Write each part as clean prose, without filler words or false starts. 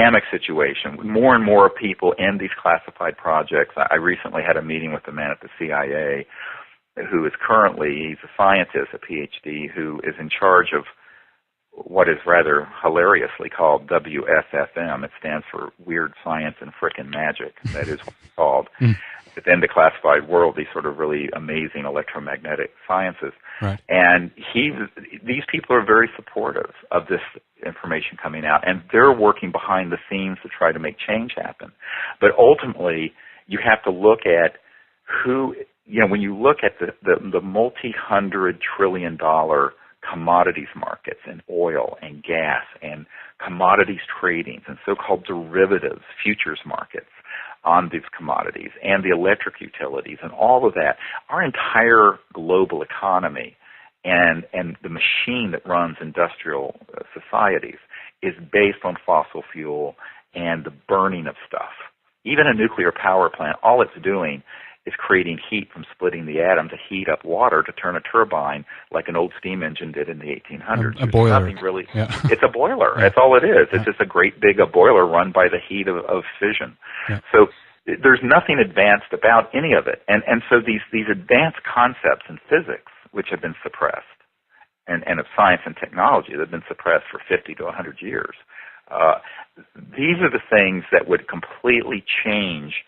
dynamic situation. More and more people in these classified projects. I recently had a meeting with a man at the CIA who is currently, he's a scientist, a PhD, who is in charge of what is rather hilariously called WSFM. It stands for Weird Science and Frickin' Magic. That is what it's called. Within the classified world, these sort of really amazing electromagnetic sciences. Right. And these people are very supportive of this information coming out, and they're working behind the scenes to try to make change happen. But ultimately, you have to look at who, when you look at the multi-hundred trillion dollar commodities markets in oil and gas and commodities tradings and so-called derivatives, futures markets on these commodities and the electric utilities and all of that, our entire global economy and the machine that runs industrial societies is based on fossil fuel and the burning of stuff. Even a nuclear power plant, all it's doing is creating heat from splitting the atom to heat up water to turn a turbine like an old steam engine did in the 1800s. A boiler. Nothing really. Yeah. It's a boiler. Yeah. That's all it is. It's just a great big boiler run by the heat of fission. Yeah. So there's nothing advanced about any of it. And so these advanced concepts in physics, which have been suppressed, and of science and technology that have been suppressed for 50 to 100 years, these are the things that would completely change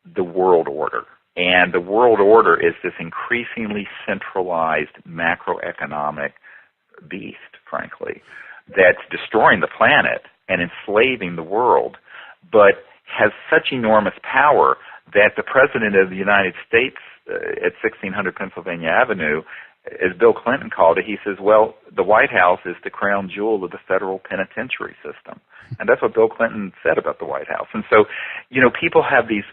the world order. And the world order is this increasingly centralized macroeconomic beast, frankly, that's destroying the planet and enslaving the world, but has such enormous power that the President of the United States at 1600 Pennsylvania Avenue, as Bill Clinton called it, he says, well, the White House is the crown jewel of the federal penitentiary system. And that's what Bill Clinton said about the White House. And so, people have these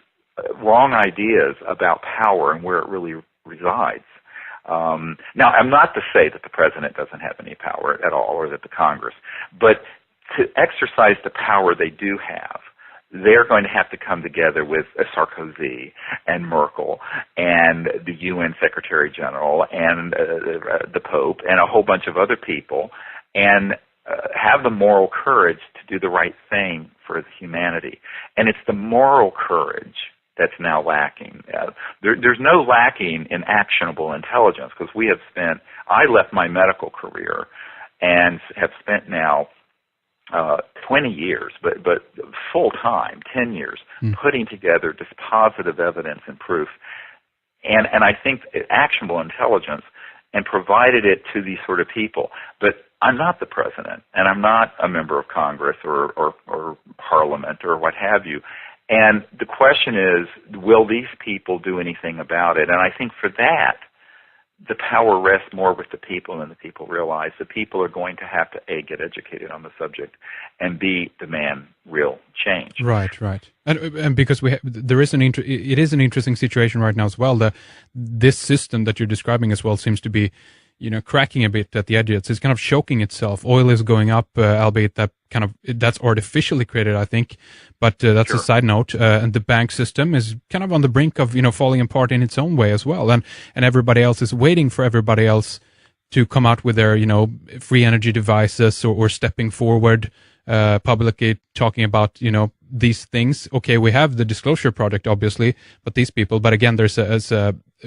wrong ideas about power and where it really resides. Now, I'm not to say that the president doesn't have any power at all, or that the Congress, but to exercise the power they do have, they're going to have to come together with Sarkozy and Merkel and the UN Secretary General and the Pope and a whole bunch of other people and have the moral courage to do the right thing for humanity. And it's the moral courage that's now lacking. There's no lacking in actionable intelligence, because I left my medical career and have spent now 20 years, but full-time, 10 years, putting together this positive evidence and proof. And I think actionable intelligence, and provided it to these sort of people. But I'm not the president, and I'm not a member of Congress or Parliament or what have you. And the question is, will these people do anything about it? And I think for that, the power rests more with the people, and the people realize the people are going to have to, A, get educated on the subject, and B, demand real change. Right. And because it is an interesting situation right now as well. This system that you're describing as well seems to be, cracking a bit at the edges. It's kind of choking itself. Oil is going up, albeit that's artificially created, I think. But that's Sure. a side note. And the bank system is kind of on the brink of, falling apart in its own way as well. And everybody else is waiting for everybody else to come out with their, free energy devices or stepping forward, publicly talking about, these things. Okay, we have the Disclosure Project, obviously, but these people, but again, there's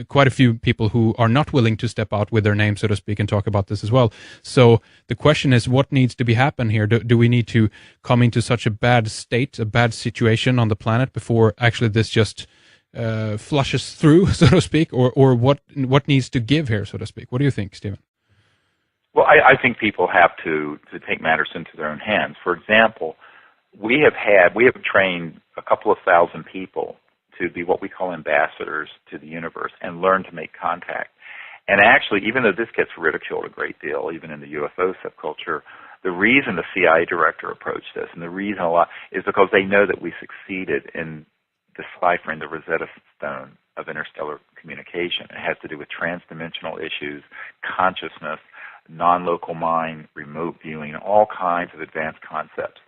quite a few people who are not willing to step out with their name, so to speak, and talk about this as well. So the question is, what needs to be happen here? Do we need to come into such a bad state, a bad situation on the planet before actually this just flushes through, so to speak, or what needs to give here, so to speak? What do you think, Stephen? Well, I think people have to take matters into their own hands. For example, we have trained a couple of thousand people to be what we call ambassadors to the universe and learn to make contact. And actually, even though this gets ridiculed a great deal, even in the UFO subculture, the reason the CIA director approached this, and the reason a lot, is because they know that we succeeded in deciphering the Rosetta Stone of interstellar communication. It has to do with transdimensional issues, consciousness, non-local mind, remote viewing, all kinds of advanced concepts.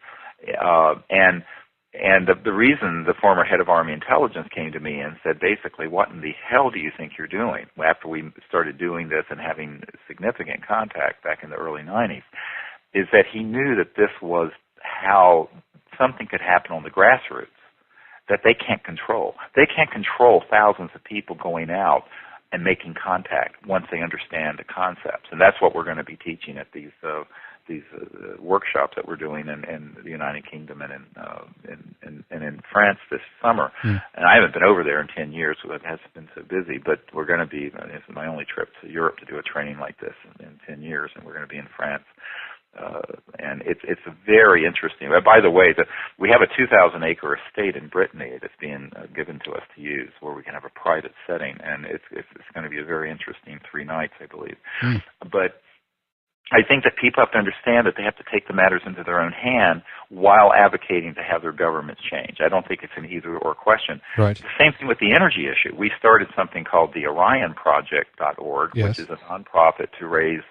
And the reason the former head of Army Intelligence came to me and said, basically, what in the hell do you think you're doing? After we started doing this and having significant contact back in the early 90s, is that he knew that this was how something could happen on the grassroots that they can't control. They can't control thousands of people going out and making contact once they understand the concepts. And that's what we're going to be teaching at these workshops that we're doing in the United Kingdom and in France this summer. And I haven't been over there in 10 years, so it hasn't been so busy, but we're going to be, this is my only trip to Europe to do a training like this in 10 years, and we're going to be in France. And it's very interesting. By the way, we have a 2,000-acre estate in Brittany that's being given to us to use, where we can have a private setting, and it's going to be a very interesting 3 nights, I believe. But I think that people have to understand that they have to take the matters into their own hand while advocating to have their governments change. I don't think it's an either-or question. Right. The same thing with the energy issue. We started something called the OrionProject.org, which is a nonprofit to raise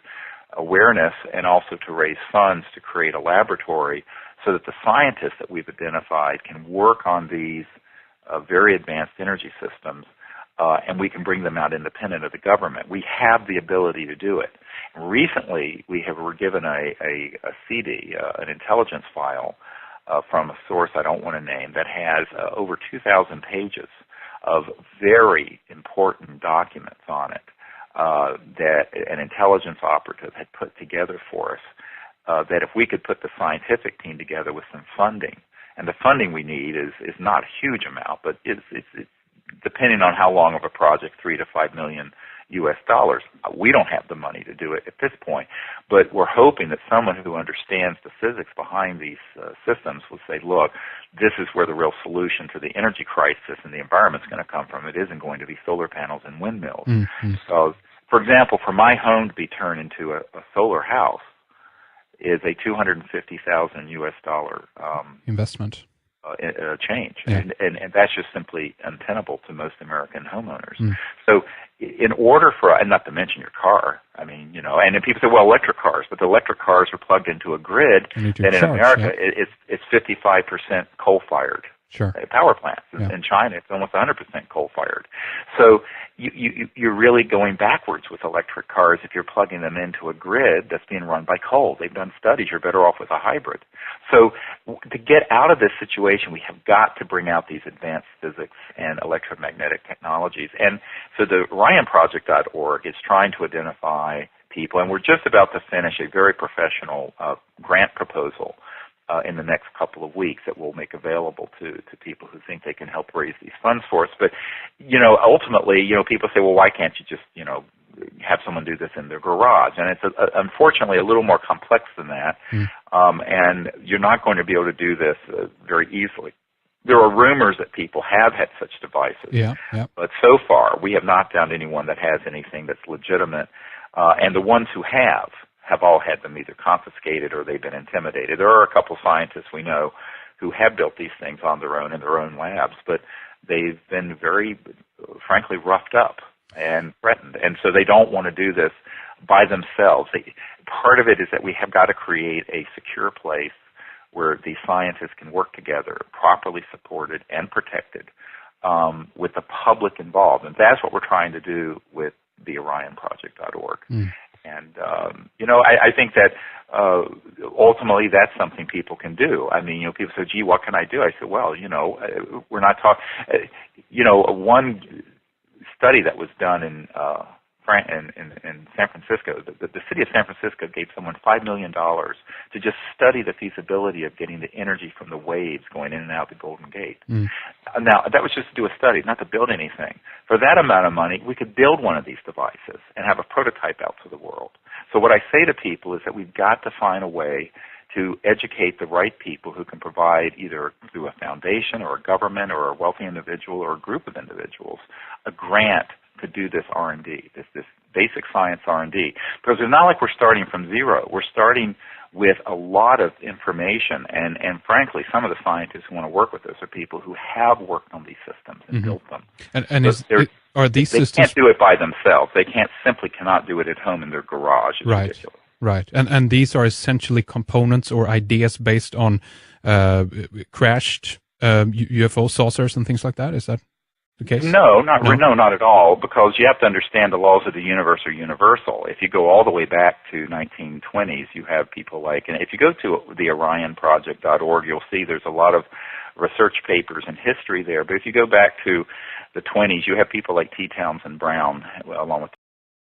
awareness and also to raise funds to create a laboratory so that the scientists that we've identified can work on these very advanced energy systems, and we can bring them out independent of the government. We have the ability to do it. Recently, we were given a CD, an intelligence file from a source I don't want to name that has over 2,000 pages of very important documents on it that an intelligence operative had put together for us, that if we could put the scientific team together with some funding, and the funding we need is not a huge amount, but it's depending on how long of a project, $3 to $5 million U.S. dollars. We don't have the money to do it at this point, but we're hoping that someone who understands the physics behind these systems will say, look, this is where the real solution to the energy crisis and the environment is going to come from. It isn't going to be solar panels and windmills. Because, for example, for my home to be turned into a solar house is a $250,000 U.S. dollar investment. Change, and that's just simply untenable to most American homeowners. So, in order for, and not to mention your car, I mean, and then people say, well, electric cars, but the electric cars are plugged into a grid, and in America, it's 55% coal-fired power plants. In China, it's almost 100% coal-fired. So you're really going backwards with electric cars if you're plugging them into a grid that's being run by coal. They've done studies. You're better off with a hybrid. So to get out of this situation, we have got to bring out these advanced physics and electromagnetic technologies. And so the OrionProject.org is trying to identify people, and we're just about to finish a very professional grant proposal in the next couple of weeks that we'll make available to people who think they can help raise these funds for us. But, ultimately, people say, well, why can't you just, have someone do this in their garage? And it's unfortunately a little more complex than that, and you're not going to be able to do this very easily. There are rumors that people have had such devices, but so far we have not found anyone that has anything that's legitimate, and the ones who have all had them either confiscated or they've been intimidated. There are a couple scientists we know who have built these things on their own in their own labs, but they've been very, frankly, roughed up and threatened, and so they don't want to do this by themselves. Part of it is that we have got to create a secure place where these scientists can work together, properly supported and protected, with the public involved, and that's what we're trying to do with the OrionProject.org. And, I think that ultimately that's something people can do. I mean, people say, gee, what can I do? I said, well, we're not talking, one study that was done in San Francisco, the city of San Francisco gave someone $5 million to just study the feasibility of getting the energy from the waves going in and out the Golden Gate. Now, that was just to do a study, not to build anything. For that amount of money, we could build one of these devices and have a prototype out to the world. So what I say to people is that we've got to find a way to educate the right people who can provide, either through a foundation or a government or a wealthy individual or a group of individuals, a grant to do this R&D, this basic science R&D. Because it's not like we're starting from zero. We're starting with a lot of information, and frankly, some of the scientists who want to work with us are people who have worked on these systems and built them. And are these systems... They can't do it by themselves. They cannot do it at home in their garage. It's ridiculous. Right. And these are essentially components or ideas based on crashed UFO saucers and things like that, is that? the case? No, not at all, because you have to understand the laws of the universe are universal. If you go all the way back to 1920s, you have people like, and if you go to the orionproject.org, you'll see there's a lot of research papers and history there. But if you go back to the 20s, you have people like T. Townsend Brown, along with